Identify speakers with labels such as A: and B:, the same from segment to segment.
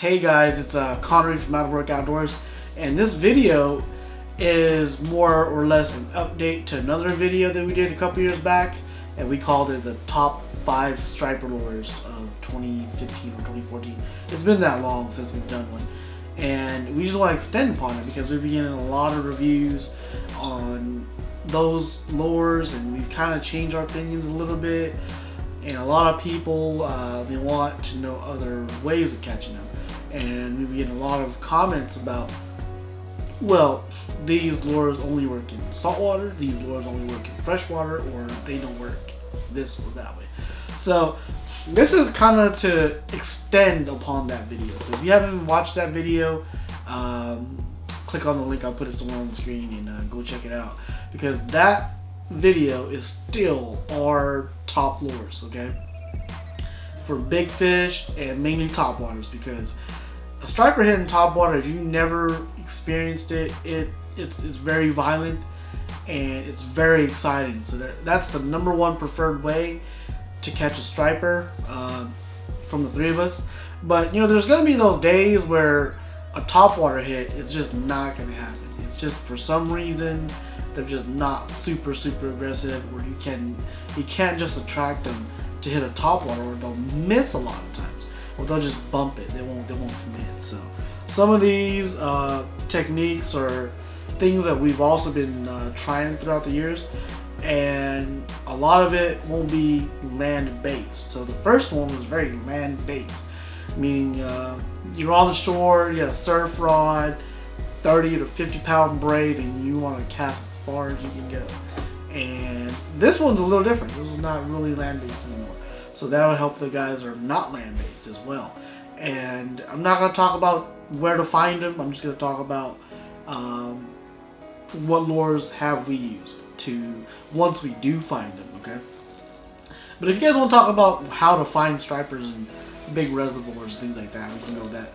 A: Hey guys, it's Connery from OutOfWork Outdoors, and this video is more or less an update to another video that we did a couple years back, and we called it the top 5 striper lures of 2015 or 2014. It's been that long since we've done one, and we just want to extend upon it because we've been getting a lot of reviews on those lures, and we've kind of changed our opinions a little bit. And a lot of people, they want to know other ways of catching them. And we've been getting a lot of comments about, well, these lures only work in saltwater, these lures only work in freshwater, or they don't work this or that way. So this is kind of to extend upon that video. So if you haven't watched that video, click on the link, I'll put it somewhere on the screen, and go check it out. Because that video is still our top lures, okay, for big fish and mainly topwaters, because a striper hitting topwater, if you've never experienced it, it's very violent and it's very exciting. So that's the #1 preferred way to catch a striper from the three of us. But you know, there's gonna be those days where a topwater hit is just not gonna happen. It's just for some reason they're just not super aggressive, or you can't just attract them to hit a topwater, or they'll miss a lot of times, or they'll just bump it. They won't commit. So some of these techniques are things that we've also been trying throughout the years, and a lot of it won't be land based. So the first one was very land based, meaning you're on the shore, you got a surf rod, 30 to 50 pound braid, and you want to cast as far as you can go. And this one's a little different. This is not really land-based anymore. So that'll help the guys that are not land-based as well. And I'm not going to talk about where to find them. I'm just going to talk about what lures have we used to once we do find them, okay? But if you guys want to talk about how to find stripers in big reservoirs, things like that, we can go that.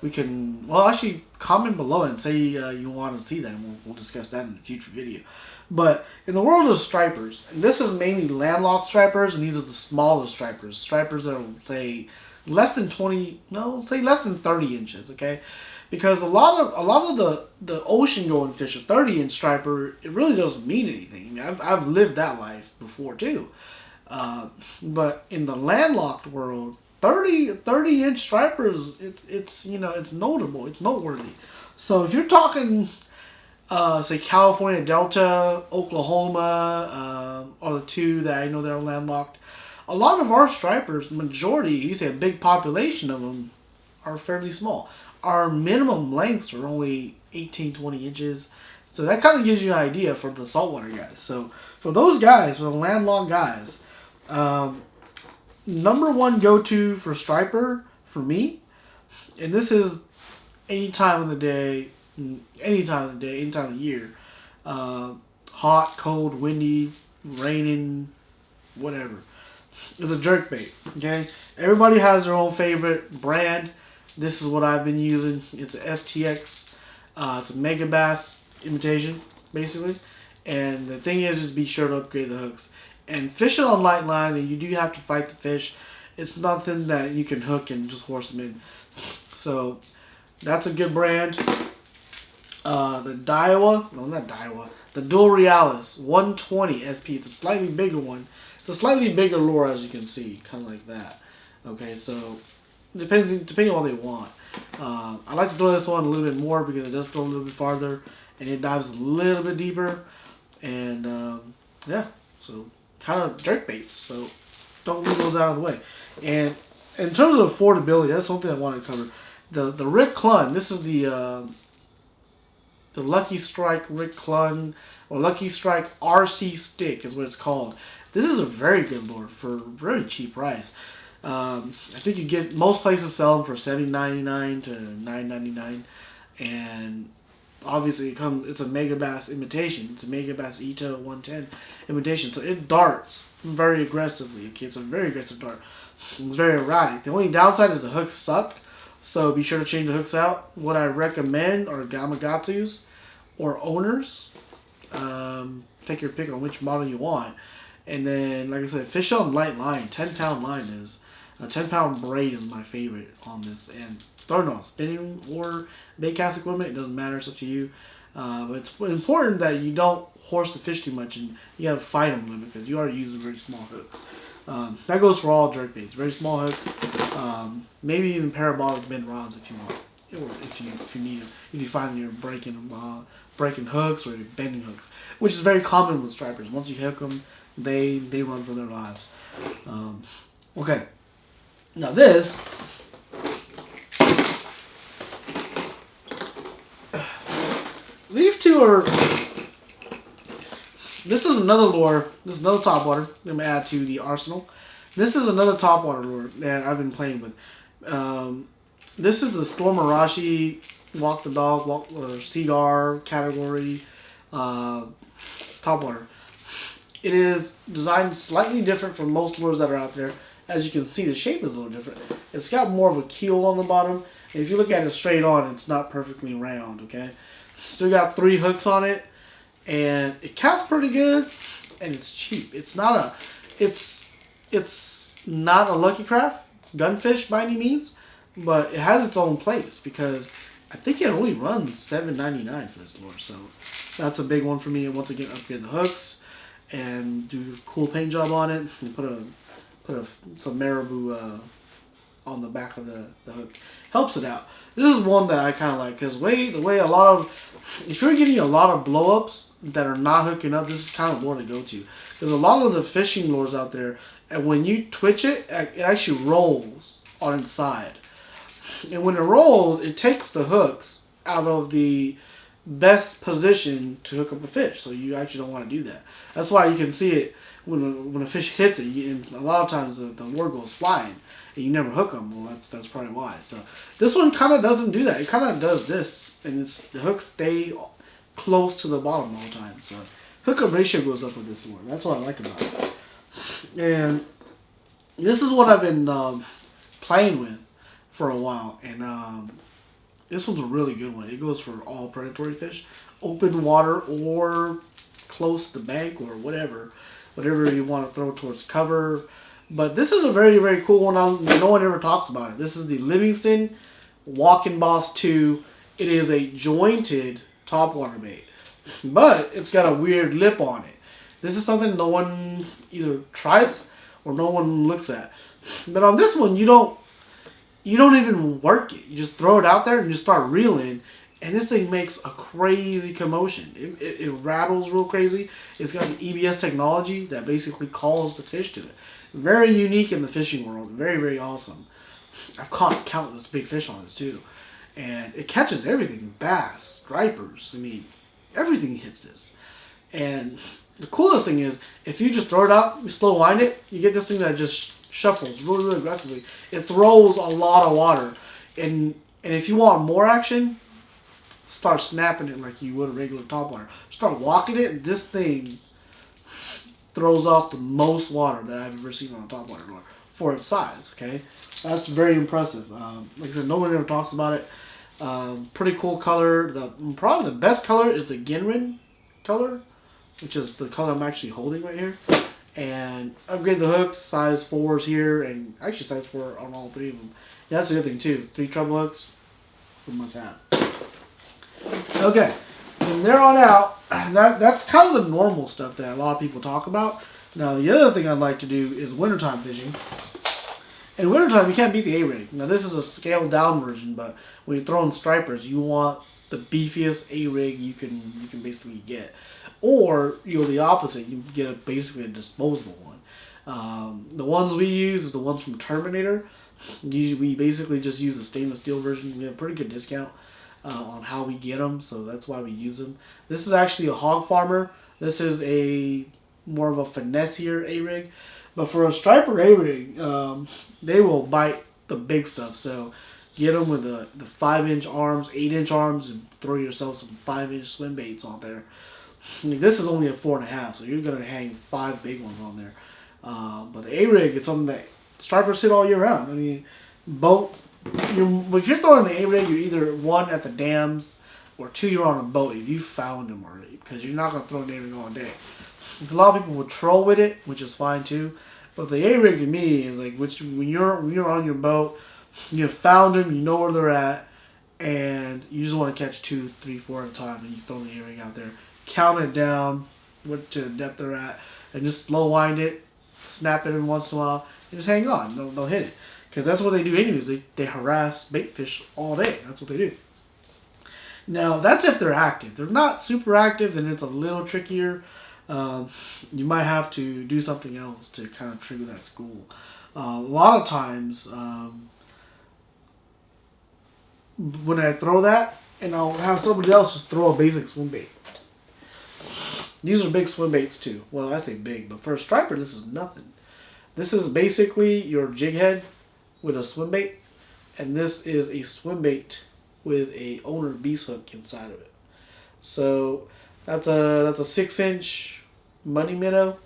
A: We can, well, actually comment below and say you want to see that, and we'll discuss that in a future video. But in the world of stripers, and this is mainly landlocked stripers, and these are the smallest stripers. Stripers that are, say, less than 20, no, say less than 30 inches, okay? Because a lot of the ocean going fish, a 30-inch striper, it really doesn't mean anything. I mean, I've lived that life before too. But in the landlocked world, 30-inch stripers, it's you know, it's notable, it's noteworthy. So if you're talking say California Delta, Oklahoma, are the two that I know that are landlocked, a lot of our stripers, majority, you say a big population of them, are fairly small. Our minimum lengths are only 18-20 inches. So that kind of gives you an idea for the saltwater guys. So for those guys, for the landlocked guys, #1 go-to for striper for me, and this is any time of the day, any time of the year, hot, cold, windy, raining, whatever, is a jerkbait. Okay, everybody has their own favorite brand. This is what I've been using. It's a STX. It's a mega bass imitation, basically. And the thing is, just be sure to upgrade the hooks. And fishing on light line, and you do have to fight the fish. It's nothing that you can hook and just horse them in. So that's a good brand. The Daiwa, no, not Daiwa. The Dual Realis 120 SP. It's a slightly bigger one. It's a slightly bigger lure, as you can see, kind of like that. Okay, so depending on what they want. I like to throw this one a little bit more because it does throw a little bit farther, and it dives a little bit deeper. And yeah, so kind of jerkbaits, so don't leave those out of the way. And in terms of affordability, that's something I wanted to cover. The Rick Clun, this is the Lucky Strike Rick Clun, or Lucky Strike RC Stick is what it's called. This is a very good lure for a very cheap price. I think you get, most places sell them for $7.99 to $9.99, and obviously it's a Mega Bass imitation. It's a Mega Bass Ito 110 imitation, so it darts very aggressively. Okay, it's a very aggressive dart. It's very erratic. The only downside is the hooks suck, so be sure to change the hooks out. What I recommend are Gamakatsus or owners. Take your pick on which model you want. And then, like I said, fish on light line. 10-pound line is A 10-pound braid is my favorite on this, and throwing on spinning or bait cast equipment, it doesn't matter, it's up to you. But it's important that you don't horse the fish too much, and you have to fight them a little bit because you are using very small hooks. That goes for all jerkbaits. Very small hooks, maybe even parabolic bend rods if you want, or if you need them. If you find that you're breaking hooks or you're bending hooks, which is very common with stripers. Once you hook them, they run for their lives. Okay, now this. These two are. This is another lure. This is another topwater. I'm going to add to the arsenal. This is another topwater lure that I've been playing with. This is the Storm ARASHI Walk the Dog, Cigar category topwater. It is designed slightly different from most lures that are out there. As you can see, the shape is a little different. It's got more of a keel on the bottom. And if you look at it straight on, it's not perfectly round, okay? Still got 3 hooks on it, and it casts pretty good, and it's cheap. It's not a Lucky Craft gunfish by any means, but it has its own place because I think it only runs $7.99 for this lure, so that's a big one for me. And once again, upgrade the hooks and do a cool paint job on it, and put some marabou on the back of the hook. Helps it out. This is one that I kind of like because the way a lot of, if you're getting a lot of blow-ups that are not hooking up, this is kind of lure to go to. Because a lot of the fishing lures out there, and when you twitch it, it actually rolls on its side. And when it rolls, it takes the hooks out of the best position to hook up a fish. So you actually don't want to do that. That's why you can see it when a fish hits it. And a lot of times the lure goes flying. And you never hook them. Well, that's probably why. So this one kind of doesn't do that. It kind of does this, and the hooks stay close to the bottom all the time. So hookup ratio goes up with this one. That's what I like about it. And this is what I've been playing with for a while, and this one's a really good one. It goes for all predatory fish, open water or close to the bank or whatever you want to throw towards cover. But this is a very, very cool one. No one ever talks about it. This is the Livingston Walking Boss 2. It is a jointed topwater bait, but it's got a weird lip on it. This is something no one either tries or no one looks at. But on this one, you don't even work it. You just throw it out there and you start reeling, and this thing makes a crazy commotion. It rattles real crazy. It's got an EBS technology that basically calls the fish to it. Very unique in the fishing world. Very, very awesome. I've caught countless big fish on this too. And it catches everything. Bass, stripers. I mean, everything hits this. And the coolest thing is, if you just throw it out, you slow wind it, you get this thing that just shuffles really, really aggressively. It throws a lot of water. And if you want more action, start snapping it like you would a regular topwater. Start walking it, and this thing throws off the most water that I've ever seen on a topwater lure for its size. Okay, that's very impressive. Like I said, no one ever talks about it. Pretty cool color. Probably the best color is the Ginrin color, which is the color I'm actually holding right here. And upgrade the hooks, size 4s here, and actually size 4 on all 3 of them. Yeah, that's the other thing too. 3 treble hooks, we must have. Okay, from there on out, that's kind of the normal stuff that a lot of people talk about. Now, the other thing I'd like to do is wintertime fishing. In wintertime, you can't beat the A-rig. Now, this is a scaled down version, but when you're throwing stripers, you want the beefiest A-rig you can basically get. Or, the opposite, you get basically a disposable one. The ones we use is the ones from Terminator. We basically just use the stainless steel version. We have a pretty good discount on how we get them, so that's why we use them. This is actually a hog farmer. This is more of a finessier A-rig. But for a striper A-rig, they will bite the big stuff. So get them with the 5-inch arms, 8-inch arms, and throw yourself some 5-inch swim baits on there. I mean, this is only a 4.5, so you're going to hang 5 big ones on there. But the A-rig is something that stripers hit all year round. I mean, if you're throwing the A-rig, you're either 1 at the dams or 2 you're on a boat if you found them already, because you're not going to throw an A-rig all day. A lot of people will troll with it, which is fine too, But the A rig to me is like when you're on your boat, you have found them, you know where they're at, and you just want to catch 2, 3, 4 at a time, and you throw the A rig out there, count it down, what to the depth they're at, and just slow wind it, snap it every once in a while, and just hang on. They'll hit it. Because that's what they do anyways. They harass bait fish all day. That's what they do. Now, that's if they're active. If they're not super active, then it's a little trickier. You might have to do something else to kind of trigger that school. A lot of times, when I throw that, and I'll have somebody else just throw a basic swim bait. These are big swim baits too. Well, I say big, but for a striper, this is nothing. This is basically your jig head with a swim bait, and this is a swim bait with a owner beast hook inside of it. So that's a 6-inch money minnow,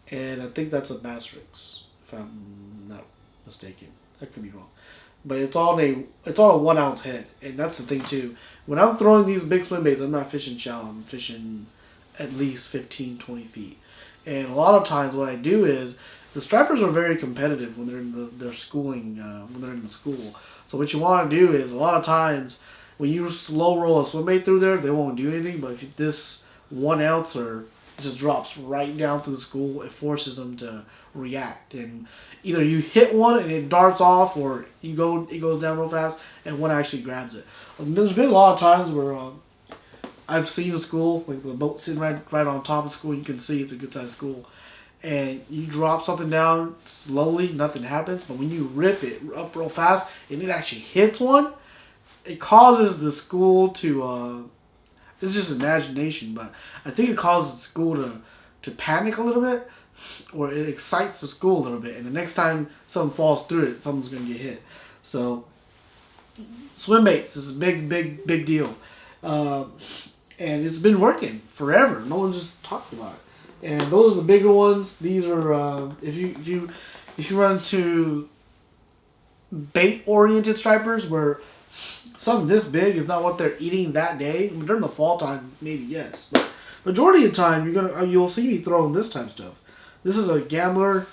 A: and I think that's a bass Rix, if I'm not mistaken. I could be wrong, but it's on a 1 ounce head, and that's the thing too. When I'm throwing these big swim baits, I'm not fishing shallow. I'm fishing at least 15, 20 feet. And a lot of times what I do is, the stripers are very competitive when they're in their schooling, when they're in the school. So what you want to do is, a lot of times when you slow roll a swim bait through there, they won't do anything. But if this 1 ouncer just drops right down through the school, it forces them to react. And either you hit one and it darts off, or it goes down real fast and one actually grabs it. There's been a lot of times where I've seen a school, like the boat sitting right on top of the school. You can see it's a good sized school, and you drop something down slowly, nothing happens. But when you rip it up real fast and it actually hits one, it causes the school to it's just imagination, but I think it causes the school to panic a little bit, or it excites the school a little bit, and the next time something falls through it, someone's gonna get hit. So swim baits is a big deal. And it's been working forever. No one just talked about it. And those are the bigger ones. These are if you run into bait-oriented stripers where something this big is not what they're eating that day. I mean, during the fall time, maybe yes, but majority of the time you'll see me throwing this type of stuff. This is a Gambler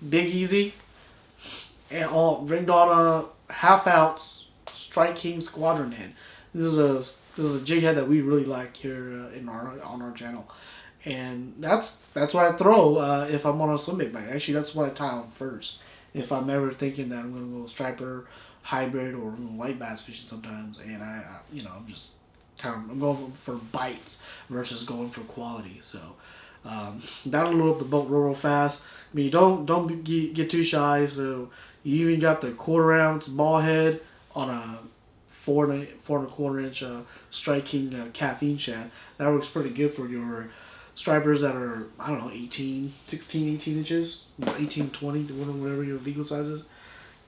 A: Big Easy, and all ringed on a 1/2 ounce Strike King Squadron head. This is a jig head that we really like here on our channel, and that's what I throw if I'm on a swim bait bite. Actually, that's what I tie on first. If I'm ever thinking that I'm gonna go striper, hybrid, or white bass fishing sometimes, and I'm just I'm going for bites versus going for quality. So that'll load up the boat real fast. I mean, don't get too shy. So you even got the 1/4 ounce ball head on a 4 1/4 inch Strike King caffeine shad. That works pretty good for your stripers that are, I don't know, 18 inches, 18, 20, whatever your legal size is.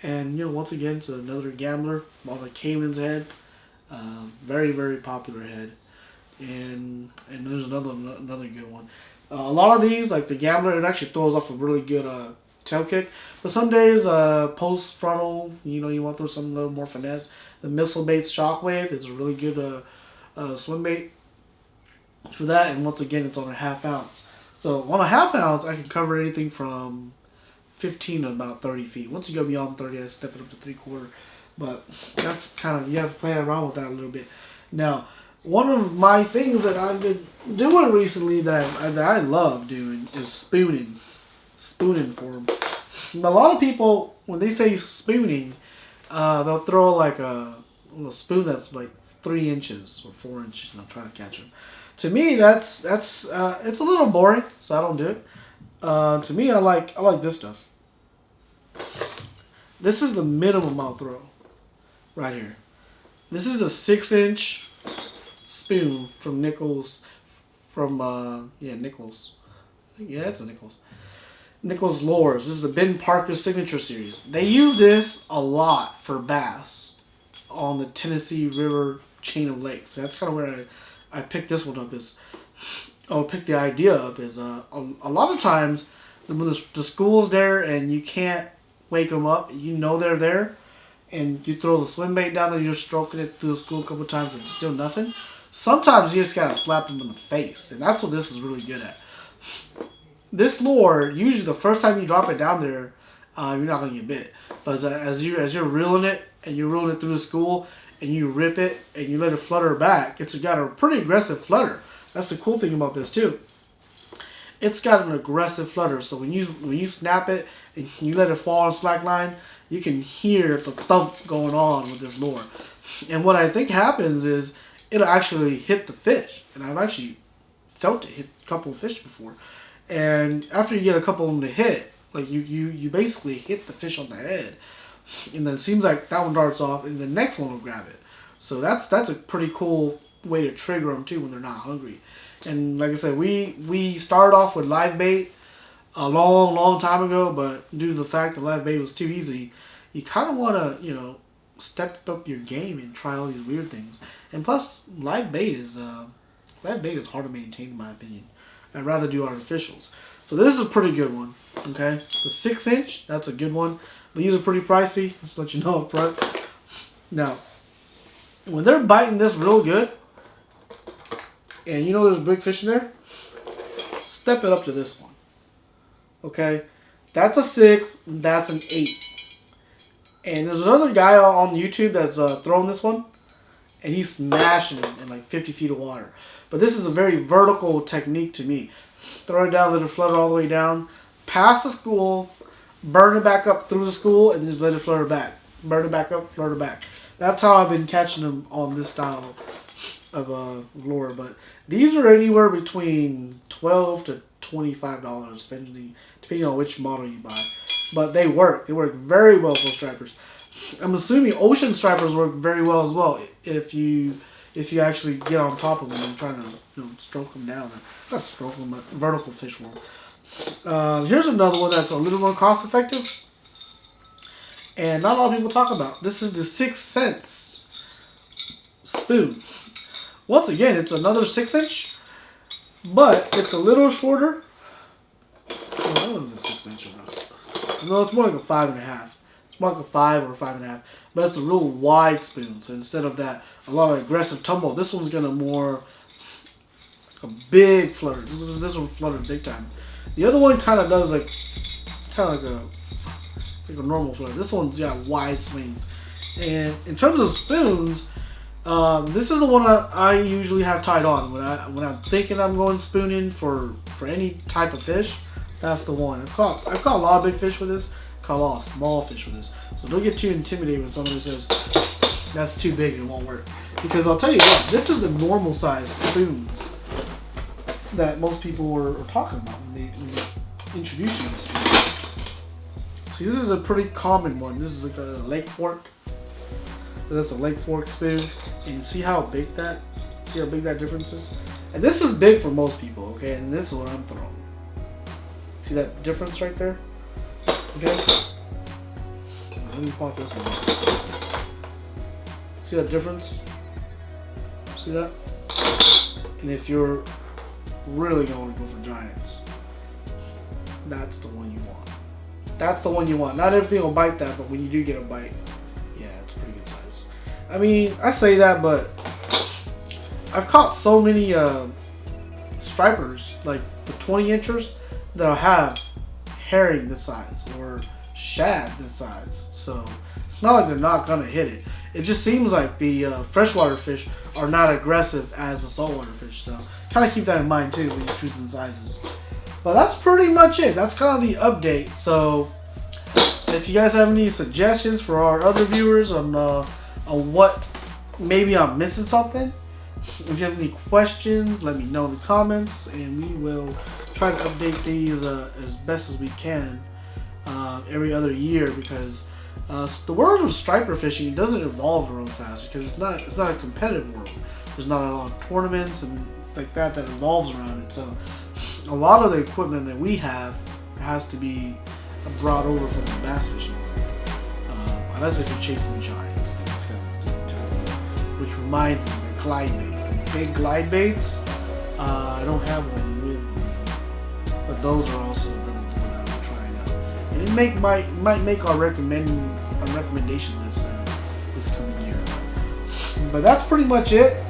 A: And once again, it's another Gambler on a Kalen's head. Very, very popular head. And there's another good one. A lot of these, like the Gambler, it actually throws off a really good tail kick. But some days, post frontal, you want to throw something a little more finesse. The Missile Baits Shockwave is a really good swim bait for that. And once again, it's on a 1/2 ounce. So on a 1/2 ounce, I can cover anything from 15 to about 30 feet. Once you go beyond 30, I step it up to 3/4. But that's you have to play around with that a little bit. Now, one of my things that I've been doing recently that I love doing is spooning for them. A lot of people, when they say spooning, they'll throw like a spoon that's like 3 inches or 4 inches, and I'm trying to catch them. To me, that's it's a little boring, so I don't do it. To me, I like this stuff. This is the minimum I'll throw, right here. This is the 6-inch spoon from NICHOLS, NICHOLS. Yeah, it's a NICHOLS. NICHOLS Lures. This is the Ben Parker Signature Series. They use this a lot for bass on the Tennessee River chain of lakes. So that's kind of where I picked this one up. Picked the idea up is a lot of times when the school's there and you can't wake them up, they're there, and you throw the swim bait down there, you're stroking it through the school a couple of times and it's still nothing. Sometimes you just gotta slap them in the face, and that's what this is really good at. this lure, usually the first time you drop it down there, you're not gonna get bit. But as you're reeling it and you're reeling it through the school and you rip it and you let it flutter back, it's got a pretty aggressive flutter. That's the cool thing about this too. It's got an aggressive flutter, so when you snap it and you let it fall on slack line, you can hear the thump going on with this lure. And what I think happens is it'll actually hit the fish, and I've actually felt it hit a couple of fish before. And after you get a couple of them to hit, like you basically hit the fish on the head, and then it seems like that one darts off, and the next one will grab it. So that's a pretty cool way to trigger them too when they're not hungry. And like I said, we started off with live bait a long time ago, but due to the fact that live bait was too easy, you kind of want to step up your game and try all these weird things. And plus, live bait is hard to maintain in my opinion. I'd rather do artificials. So this is a pretty good one. Okay, the 6-inch, that's a good one. These are pretty pricey. Just to let you know up front. Now, when they're biting this real good, and you know there's big fish in there, step it up to this one. Okay, that's a 6, that's an 8. And there's another guy on YouTube that's throwing this one, and he's smashing it in like 50 feet of water. But this is a very vertical technique to me. Throw it down, let it flutter all the way down, past the school, burn it back up through the school, and just let it flutter back. Burn it back up, flutter back. That's how I've been catching them on this style of lure. But these are anywhere between $12 to $25, depending on which model you buy. But they work. They work very well for stripers. I'm assuming ocean stripers work very well as well if you actually get on top of them and try to stroke them down. Not stroke them, but vertical fish worm. Here's another one that's a little more cost effective, and not a lot of people talk about. This is the 6 cents spoon. Once again, it's another 6-inch, but it's a little shorter. I don't know if it's 6-inch or not. No, it's more like a 5.5. It's more like a 5 or 5.5. But it's a real wide spoon. So instead of that, a lot of aggressive tumble, this one's gonna more a big flutter. This one fluttered big time. The other one kind of does like a normal flutter. This one's got wide swings. And in terms of spoons, this is the one I usually have tied on when I'm thinking I'm going spooning for any type of fish. That's the one. I've caught a lot of big fish with this. I've caught a lot of small fish with this. So don't get too intimidated when somebody says that's too big and it won't work. Because I'll tell you what, this is the normal size spoons that most people are talking about when they introduce you to spoons. See, this is a pretty common one. This is like a lake fork. So that's a lake fork spoon. And you see how big that difference is? And this is big for most people, okay? And this is what I'm throwing. See that difference right there? Okay? Let me pop this one. See that difference? See that? And if you're really going to go for giants, that's the one you want. That's the one you want. Not everything will bite that, but when you do get a bite, yeah, it's a pretty good size. I mean, I say that, but I've caught so many stripers, like the 20-inchers, that'll have herring this size or shad this size. So it's not like they're not gonna hit it. It just seems like the freshwater fish are not aggressive as the saltwater fish. So kind of keep that in mind too when you're choosing sizes. But that's pretty much it. That's kind of the update. So if you guys have any suggestions for our other viewers on what maybe I'm missing something, if you have any questions, let me know in the comments, and we will try to update these as best as we can every other year, because the world of striper fishing doesn't evolve real fast because it's not a competitive world. There's not a lot of tournaments and like that evolves around it. So a lot of the equipment that we have has to be brought over from the bass fishing world, unless if you're chasing giants. That's kind of different. Which reminds me, the glide bait. Big glide baits. I don't have one with me, but those are also really good. I'm trying out, and it might make our recommendation list this coming year. But that's pretty much it.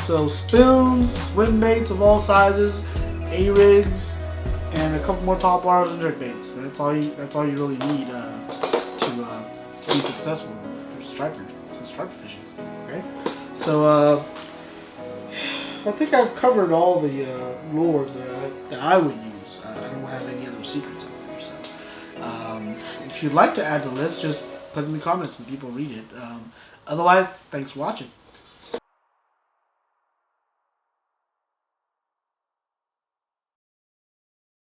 A: So spoons, swim baits of all sizes, A-rigs, and a couple more top waters and jerkbaits. That's all you really need to be successful for striper fishing. Okay, so I think I've covered all the lures that I would use. I don't have any other secrets out there. So if you'd like to add to the list, just put it in the comments and people read it. Otherwise, thanks for watching.